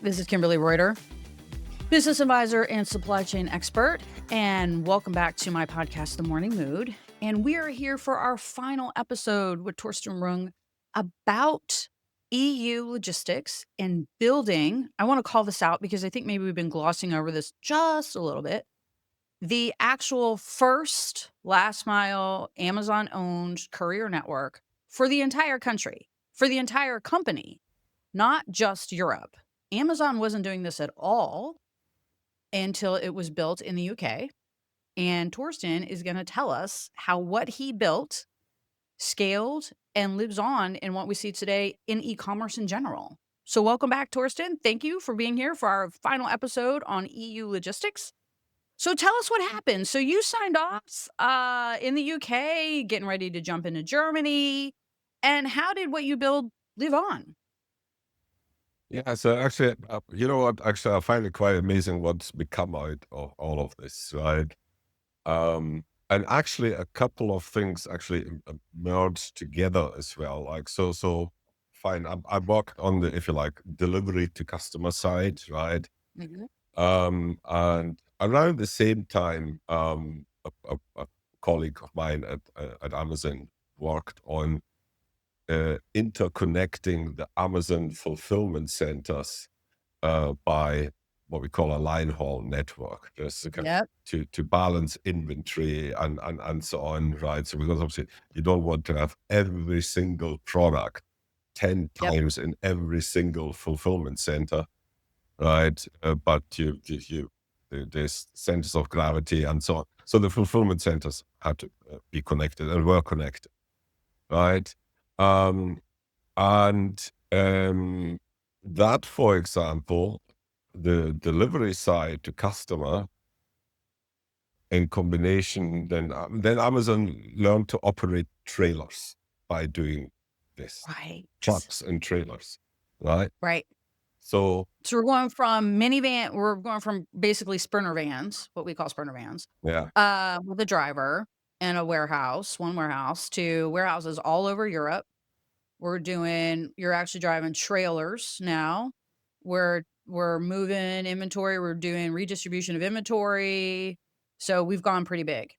This is Kimberly Reuter, business advisor and supply chain expert. And welcome back to my podcast, The Morning Mood. And we are here for our final episode with Thorsten Runge about EU logistics and building. I want to call this out because I think maybe we've been glossing over this just a little bit. The actual first last mile Amazon owned courier network for the entire country, for the entire company, not just Europe. Amazon wasn't doing this at all until it was built in the UK. And Thorsten is going to tell us how what he built scaled and lives on in what we see today in e-commerce in general. So welcome back, Thorsten. Thank you for being here for our final episode on EU logistics. So tell us what happened. So you signed off in the UK, getting ready to jump into Germany. And how did what you build live on? Yeah, so actually, you know what? Actually, I find it quite amazing what's become out of all of this, right? And actually, a couple of things actually merged together as well. Like, so fine. I worked on the, if you like, delivery to customer side, right? Mhm. And around the same time, a colleague of mine at Amazon worked on interconnecting the Amazon fulfillment centers by what we call a line haul network, just to, Yep. to balance inventory and so on, right? So because obviously you don't want to have every single product 10 Yep. times in every single fulfillment center, right? But there's centers of gravity and so on. So the fulfillment centers had to be connected and were connected, right? Um, and that, for example, the delivery side to customer in combination, then Amazon learned to operate trailers by doing this, Right. trucks and trailers, right? Right. So So we're going from minivan, we're going from basically sprinter vans, what we call sprinter vans, yeah, with a driver and a warehouse, one warehouse, to warehouses all over Europe. You're actually driving trailers now. We're moving inventory, we're doing redistribution of inventory. So we've gone pretty big.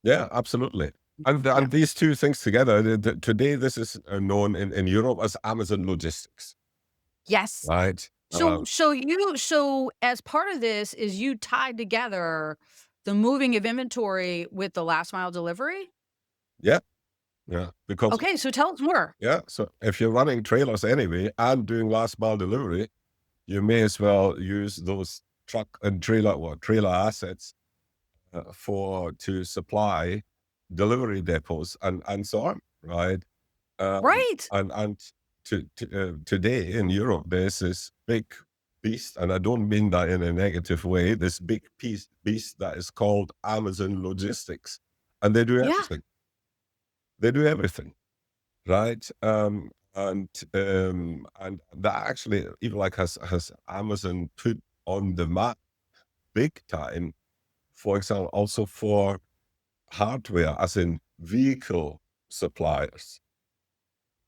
yeah, absolutely. And Yeah. these two things together, today this is known in Europe as Amazon Logistics, Yes. right? So as part of this is you tied together the moving of inventory with the last mile delivery? Yeah, yeah, because Okay, so tell us more. yeah, so if you're running trailers anyway and doing last mile delivery, you may as well use those truck and trailer or trailer assets for to supply delivery depots and so on, right? Right. Today in Europe, there's this big beast, and I don't mean that in a negative way. This big beast that is called Amazon Logistics, and they do Yeah. everything. They do everything, right? And that actually even like has Amazon put on the map big time, for example, also for hardware, as in vehicle suppliers,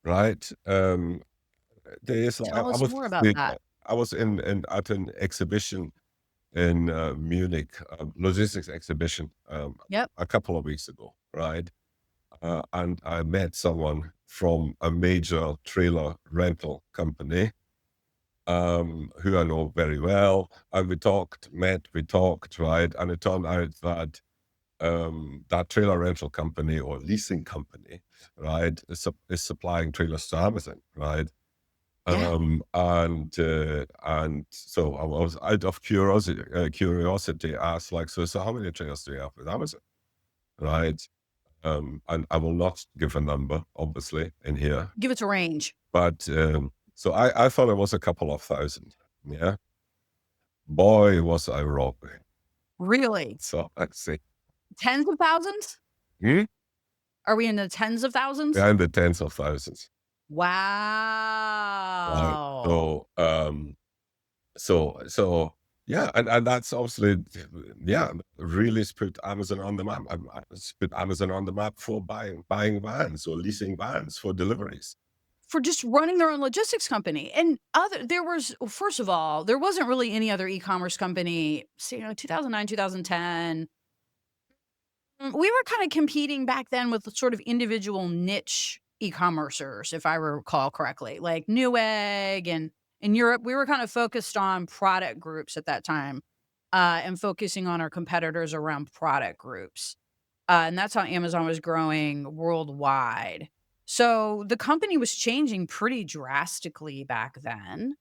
right? There's Tell us more about that. I was in at an exhibition in Munich, logistics exhibition, Yep. a couple of weeks ago, right? And I met someone from a major trailer rental company, who I know very well. And we talked, right? And it turned out that that trailer rental company or leasing company, right, is supplying trailers to Amazon, right? Yeah. And so I was out of curiosity asked like, so how many trailers do you have with Amazon, right? And I will not give a number, obviously, in here, Give us a range. but so I thought it was a couple of thousand. Yeah, boy, was I wrong. Really? So let's see. Tens of thousands? Hmm? Are we in the tens of thousands? Behind the tens of thousands. Right. Wow. So yeah, and that's obviously yeah, really it's put Amazon on the map. It's put Amazon on the map for buying vans or leasing vans for deliveries. for just running their own logistics company. And first of all, there wasn't really any other e-commerce company, 2009, 2010. We were kind of competing back then with the sort of individual niche e-commercers, if I recall correctly, like Newegg. And in Europe, we were kind of focused on product groups at that time, and focusing on our competitors around product groups. And that's how Amazon was growing worldwide. So the company was changing pretty drastically back then.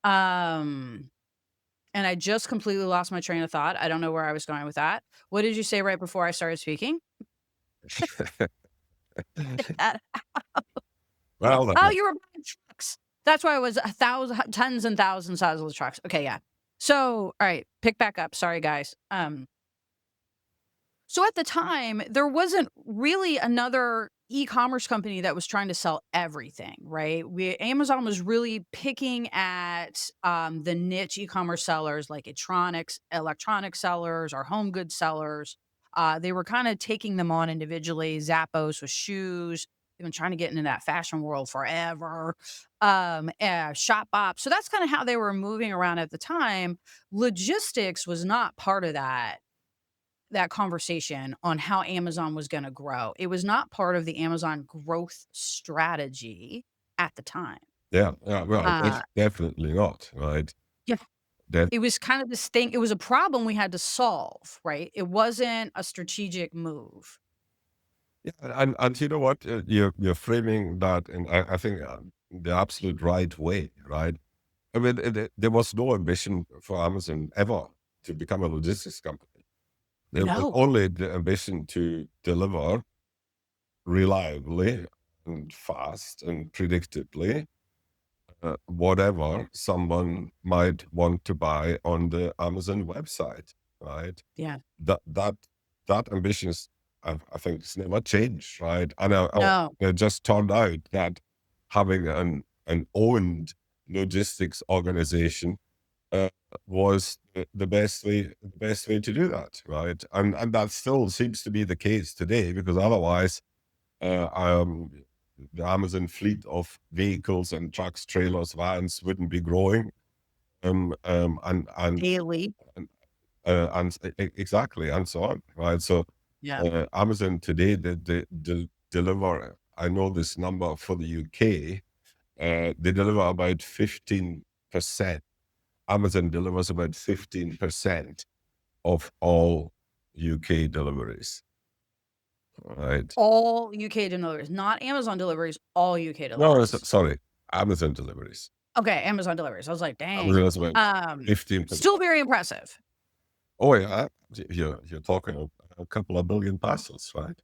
Um, and I just completely lost my train of thought. I don't know where I was going with that. What did you say right before I started speaking? Uh, Well, oh, you were buying trucks. That's why it was tens and thousands of trucks. Okay, yeah. So, all right, pick back up. Sorry, guys. So at the time, there wasn't really another e-commerce company that was trying to sell everything, right? Amazon was really picking at the niche e-commerce sellers like electronic sellers or home goods sellers. They were kind of taking them on individually. Zappos with shoes. They've been trying to get into that fashion world forever. Shopbop. So that's kind of how they were moving around at the time. Logistics was not part of that conversation on how Amazon was gonna grow. It was not part of the Amazon growth strategy at the time. yeah, yeah. Well, Uh, definitely not, right? yeah, That it was kind of this thing. It was a problem we had to solve, right? It wasn't a strategic move. Yeah, and you know what? You're framing that in I think the absolute right way, right? I mean, there was no ambition for Amazon ever to become a logistics company. There was No, only the ambition to deliver reliably and fast and predictably whatever someone might want to buy on the Amazon website, right? yeah, That that that ambition is, I think, it's never changed, right? And no, it just turned out that having an owned logistics organization uh, was the best way to do that, right? And that still seems to be the case today, because otherwise, um, the Amazon fleet of vehicles and trucks, trailers, vans wouldn't be growing. And daily. exactly, and so on, right? So Yeah. Amazon today, they deliver. I know this number for the UK. They deliver about 15%. Amazon delivers about 15% of all UK deliveries, right? All UK deliveries, not Amazon deliveries, all UK No, deliveries. sorry, Amazon deliveries. Okay, Amazon deliveries. I was like, Amazon dang. delivers about 15%. Still very impressive. Oh yeah, you're talking a couple of billion parcels, right?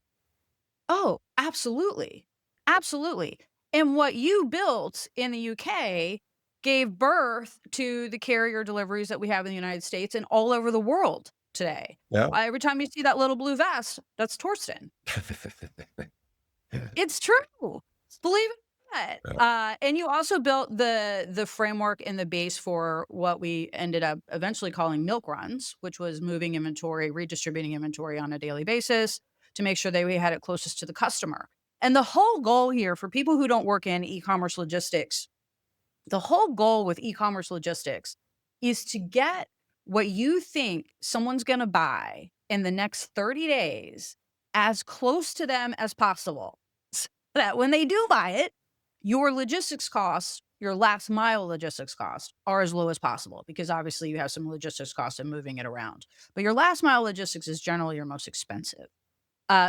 Oh, absolutely. Absolutely. And what you built in the UK gave birth to the carrier deliveries that we have in the United States and all over the world today. Yeah. Every time you see that little blue vest, that's Torsten. It's true. Believe it or not. Yeah. And you also built the framework and the base for what we ended up eventually calling milk runs, which was moving inventory, redistributing inventory on a daily basis to make sure that we had it closest to the customer. And the whole goal here for people who don't work in e-commerce logistics, the whole goal with e-commerce logistics is to get what you think someone's going to buy in the next 30 days as close to them as possible. So that when they do buy it, your logistics costs, your last mile logistics costs are as low as possible, because obviously you have some logistics costs in moving it around. But your last mile logistics is generally your most expensive.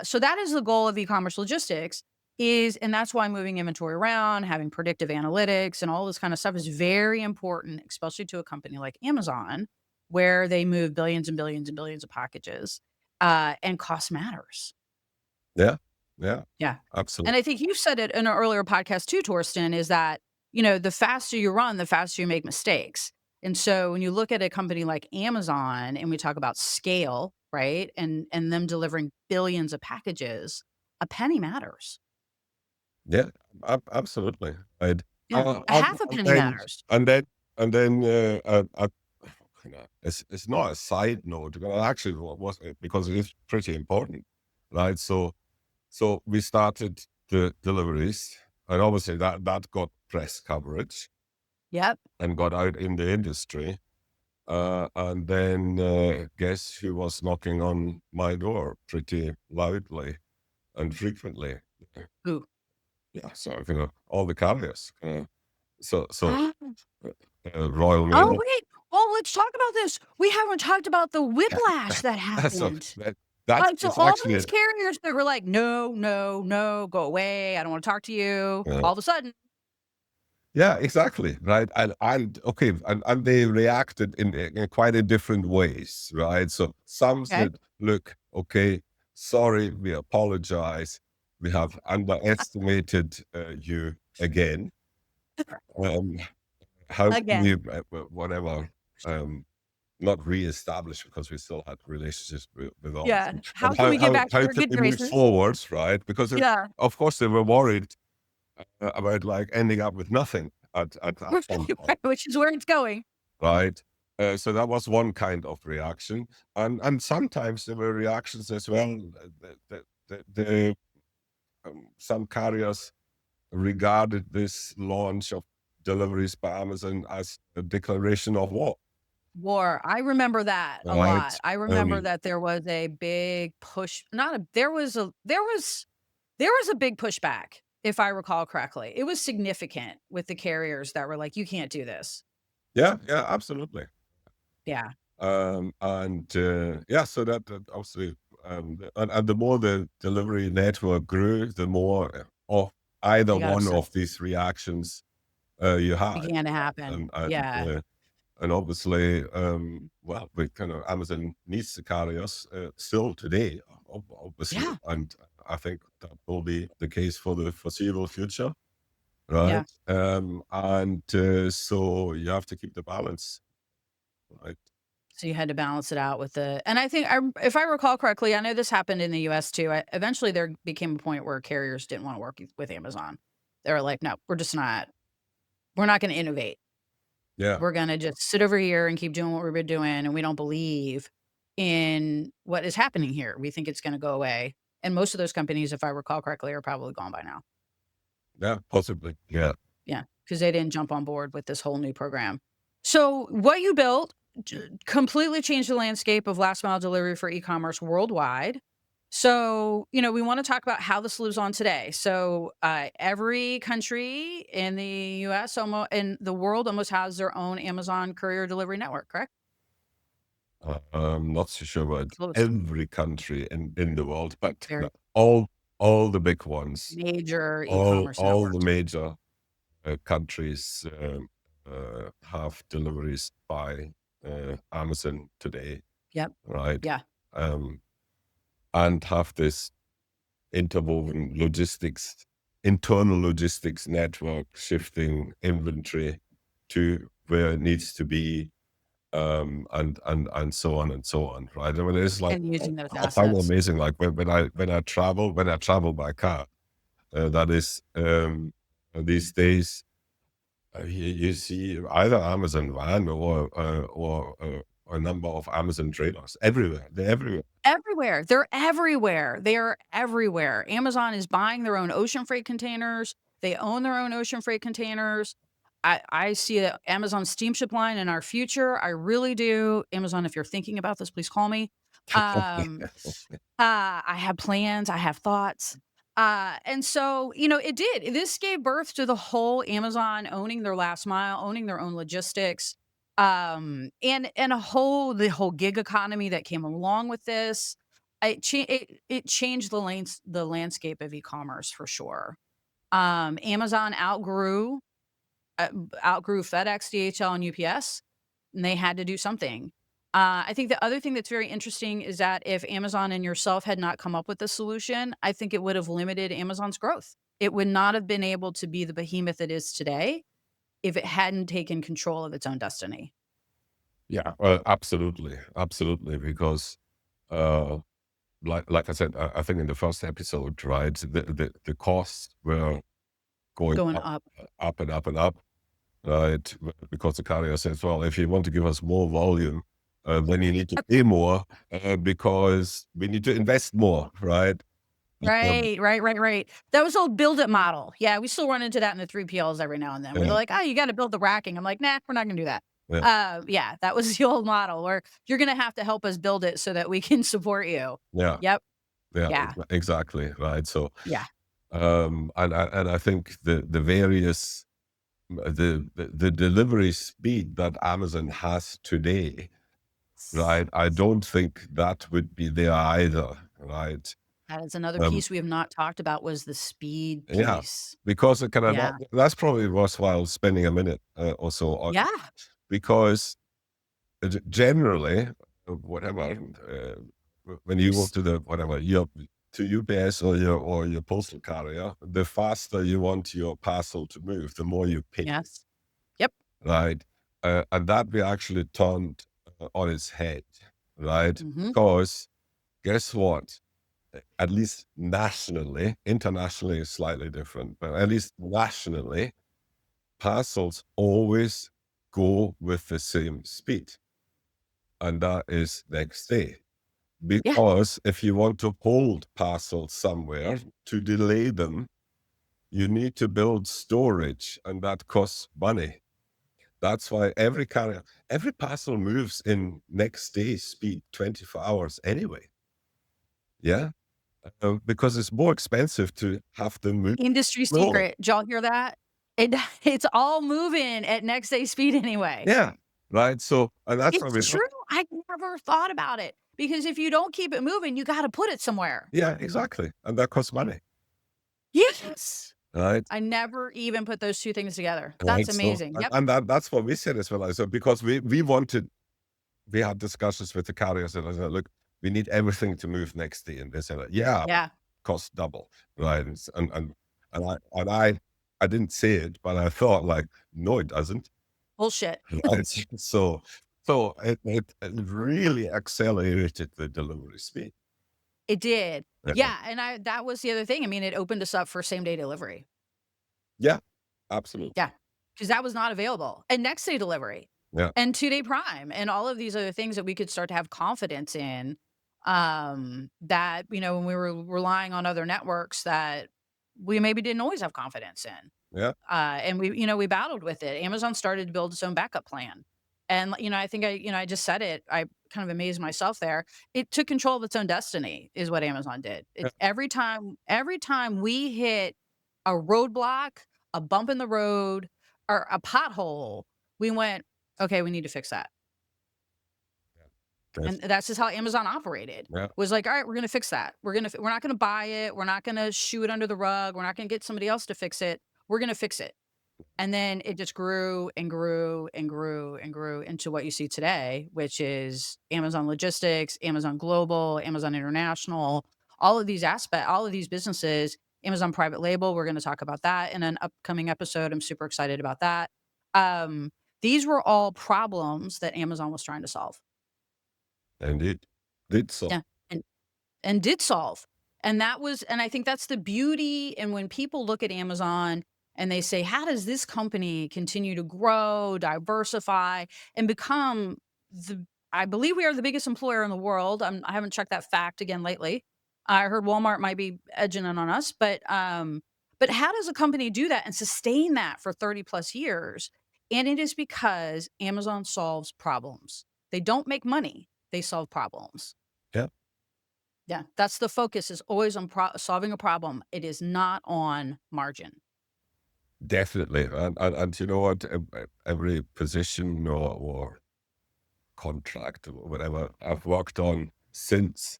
So that is the goal of e-commerce logistics and that's why moving inventory around, having predictive analytics and all this kind of stuff is very important, especially to a company like Amazon, where they move billions and billions and billions of packages, and cost matters. Yeah. Yeah. Yeah. Absolutely. And I think you said it in an earlier podcast too, Torsten, is that, the faster you run, the faster you make mistakes. And so when you look at a company like Amazon and we talk about scale, right? And them delivering billions of packages, a penny matters. Yeah, absolutely. Right. Yeah. A And, half a and penny then, matters. and then, and then, it's not a side note, but actually was because it is pretty important, right? So we started the deliveries, and obviously that got press coverage Yep. and got out in the industry. And then guess who was knocking on my door pretty loudly and frequently? Ooh. Yeah, so all the carriers. So Ah. Royal Oh, Mail. wait. Oh, let's talk about this. We haven't talked about the whiplash that So happened. that So is all actually these carriers that were like, "No, no, no, go away. I don't want to talk to you." uh, All of a sudden, yeah, exactly, right. And they reacted in quite a different ways, right? So some okay. said, "Look, okay, sorry, we apologize. We have underestimated you again. Um, how can we, Again. whatever, um, not reestablish because we still had relationships with all of Yeah. them. How And can we get back to how your can good we move graces? forward, right? Because Yeah. of course they were worried about like ending up with nothing at some point, Right, which is where it's going. right? So that was one kind of reaction, and sometimes there were reactions as well. Some carriers regarded this launch of deliveries by Amazon as a declaration of war, War. I remember that a right? lot. I remember Um, that there was a big push, not a there was a big pushback, if I recall correctly. It was significant with the carriers that were like, "You can't do this." yeah, yeah, absolutely. Yeah, And yeah, so that obviously, and the more the delivery network grew, the more of either they got one upset. of these reactions you had, Began to happen. and and Yeah, uh, and obviously, well, we kind of Amazon needs the carriers still today, obviously, yeah, and I think that will be the case for the foreseeable future, yeah. right? And so you have to keep the balance, right? So you had to balance it out with and I think if I recall correctly, I know this happened in the US too. Eventually there became a point where carriers didn't want to work with Amazon. They were like, "No, we're not going to innovate. Yeah. We're going to just sit over here and keep doing what we've been doing. And we don't believe in what is happening here. We think it's going to go away." And most of those companies, if I recall correctly, are probably gone by now. Yeah, possibly. Yeah. Yeah, because they didn't jump on board with this whole new program. So what you built completely changed the landscape of last mile delivery for e-commerce worldwide. So, we want to talk about how this lives on today. So, every country in the US, almost in the world, almost has their own Amazon courier delivery network, correct? I'm not so sure about Close. every country in the world, but Very all the big ones, major e-commerce all the networks. major countries have deliveries by Amazon today, Yep. right? Yeah. Um, and have this interwoven logistics, internal logistics network shifting inventory to where it needs to be, and so on and so on, right? I mean, it's like And using those I find it assets. amazing. Like when I travel by car, that is these days you see either Amazon van or a number of Amazon trailers everywhere. They're everywhere. Everywhere. They're everywhere. They are everywhere. Amazon is buying their own ocean freight containers. They own their own ocean freight containers. I see a Amazon steamship line in our future. I really do. Amazon, if you're thinking about this, please call me. Um, I have plans, I have thoughts. And so, it did. This gave birth to the whole Amazon owning their last mile, owning their own logistics, and the whole gig economy that came along with this. It changed the landscape of e-commerce for sure. Amazon outgrew FedEx, DHL, and UPS, and they had to do something. I think the other thing that's very interesting is that if Amazon and yourself had not come up with the solution, I think it would have limited Amazon's growth. It would not have been able to be the behemoth it is today if it hadn't taken control of its own destiny. Yeah, absolutely, absolutely. Because uh, like I said, I think in the first episode, right, the costs were going Going up, up. up and up and up, right? Because the carrier says, well, if you want to give us more volume, then you need to pay more because we need to invest more, right? Right, right, right, right. That was old build it model. Yeah, we still run into that in the 3PLs every now and then, where they're yeah, like, "Oh, you gotta build the racking." I'm like, "Nah, we're not gonna do that." yeah, Yeah, that was the old model where you're gonna have to help us build it so that we can support you. yeah, Yep. yeah, Yeah. exactly, right. So, Yeah. and I think the various the delivery speed that Amazon has today, right? I don't think that would be there either, right? That is another Um, piece we have not talked about was the speed yeah, piece. because it can Yeah. that's probably worthwhile spending a minute or so on, Yeah. because generally, whatever, when you go S to the whatever your to UPS or your postal carrier, the faster you want your parcel to move, the more you pay, Yes. Yep. right? And that we actually turned on its head, right? Mhm. Because guess what? At least nationally, internationally is slightly different, but at least nationally, parcels always go with the same speed, and that is next day. Yeah. Because if you want to hold parcels somewhere to delay them, you need to build storage, and that costs money. That's why every parcel moves in next day speed, 24 hours anyway. Yeah. Because it's more expensive to have them move Industry slower. secret. Did y'all hear that? It it's all moving at next day speed anyway. Yeah. Right. So, and that's why It's we true. don't. I never thought about it because if you don't keep it moving, you gotta put it somewhere. Yeah, exactly. And that costs money. Yes. Right. I never even put those 2 things together. That's Right. So, amazing. Yep. and that's what we said as well. So, because we had discussions with the carriers and I said, look, we need everything to move next day. And they said, yeah, Yeah. cost double. Right. And I didn't say it, but I thought like, no, it doesn't. Bullshit. Right. So it really accelerated the delivery speed. It did. Yeah. Yeah, and I that was the other thing. I mean, it opened us up for same day delivery. Yeah. Absolutely. Yeah, because that was not available. And next day delivery Yeah. and 2-day Prime and all of these other things that we could start to have confidence in, that, when we were relying on other networks that we maybe didn't always have confidence in. Yeah. And we battled with it. Amazon started to build its own backup plan. And, I think I just said it. I kind of amazed myself there. It took control of its own destiny is what Amazon did. Yeah. It's every time we hit a roadblock, a bump in the road, or a pothole, we went, okay, we need to fix that. And That's, that's just how Amazon operated. yeah. Was like, all right, we're gonna fix that. We're not gonna buy it. We're not gonna shoo it under the rug. We're not gonna get somebody else to fix it. We're gonna fix it. And then it just grew and grew and grew and grew into what you see today, which is Amazon Logistics, Amazon Global, Amazon International, all of these businesses, Amazon Private Label. We're going to talk about that in an upcoming episode. I'm super excited about that. Um, these were all problems that Amazon was trying to solve. And it did so. Yeah. And did solve. And I think that's the beauty, and when people look at Amazon and they say, "How does this company continue to grow, diversify, and become the" I believe we are the biggest employer in the world. I haven't checked that fact again lately. I heard Walmart might be edging in on us, but how does a company do that and sustain that for 30 plus years? And it is because Amazon solves problems. They don't make money, they solve problems. Yeah. Yeah, that's the focus is always on solving a problem. It is not on margin. Definitely. And you know what? Every position or contract or whatever I've worked on since,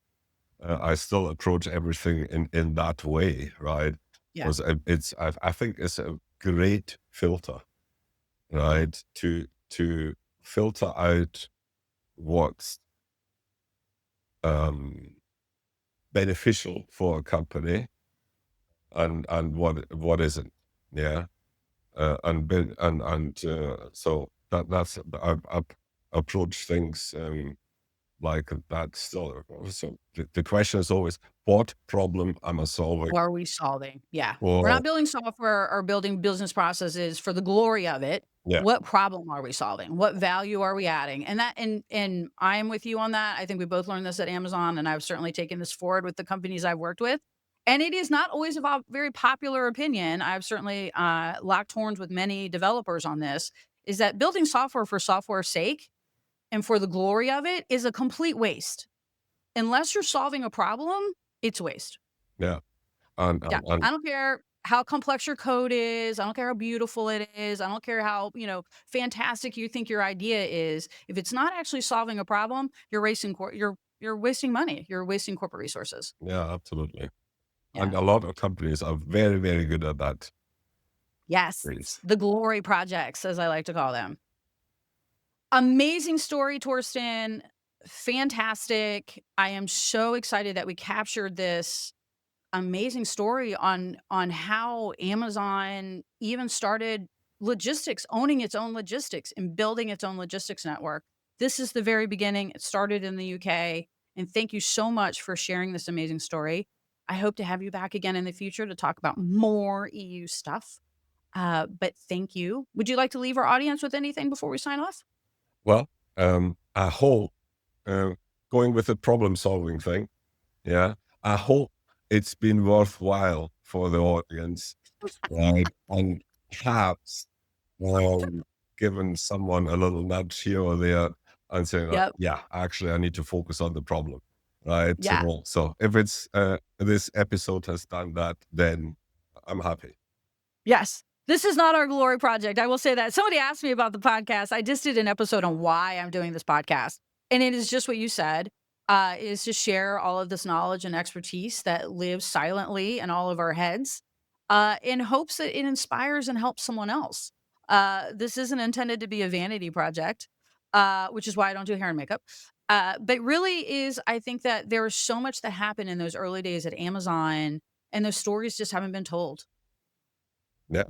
I still approach everything in that way, right? Yeah, Because I think it's a great filter, yeah. right? To filter out what's um, beneficial for a company and what isn't. Yeah. So that's I approach things like that still. So the question is always, what problem am I solving? What are we solving? Yeah. We're Or not building software or building business processes for the glory of it. yeah, What problem are we solving? What value are we adding? And I'm with you on that. I think we both learned this at Amazon, and I've certainly taken this forward with the companies I've worked with. And it is not always a very popular opinion. I've certainly locked horns with many developers on this, is that building software for software's sake and for the glory of it is a complete waste. Unless you're solving a problem, it's a waste. Yeah. And, Yeah. and, and I don't care how complex your code is. I don't care how beautiful it is. I don't care how, fantastic you think your idea is. If it's not actually solving a problem, you're wasting you're wasting money. You're wasting corporate resources. yeah, absolutely. Yeah. And a lot of companies are very, very good at that. Yes. Please. The glory projects, as I like to call them. Amazing story, Thorsten. Fantastic. I am so excited that we captured this amazing story on how Amazon even started logistics, owning its own logistics and building its own logistics network. This is the very beginning. It started in the UK. And thank you so much for sharing this amazing story. I hope to have you back again in the future to talk about more EU stuff. But thank you. Would you like to leave our audience with anything before we sign off? Well, I hope, going with the problem solving thing, yeah, I hope it's been worthwhile for the audience, right? And perhaps given someone a little nudge here or there and saying, Yep. yeah, actually, I need to focus on the problem, right? Yeah. So if it's this episode has done that, then I'm happy. Yes. This is not our glory project. I will say that. Somebody asked me about the podcast. I just did an episode on why I'm doing this podcast. And it is just what you said, is to share all of this knowledge and expertise that lives silently in all of our heads, in hopes that it inspires and helps someone else. This isn't intended to be a vanity project, which is why I don't do hair and makeup. But really is, I think that there is so much that happened in those early days at Amazon, and those stories just haven't been told. Yeah.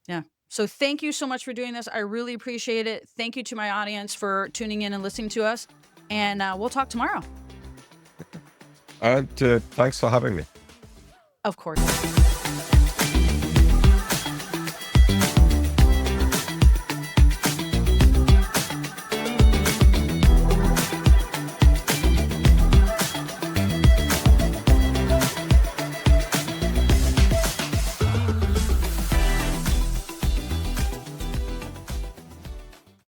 Yeah. So thank you so much for doing this. I really appreciate it. Thank you to my audience for tuning in and listening to us. And we'll talk tomorrow. And thanks for having me. Of course.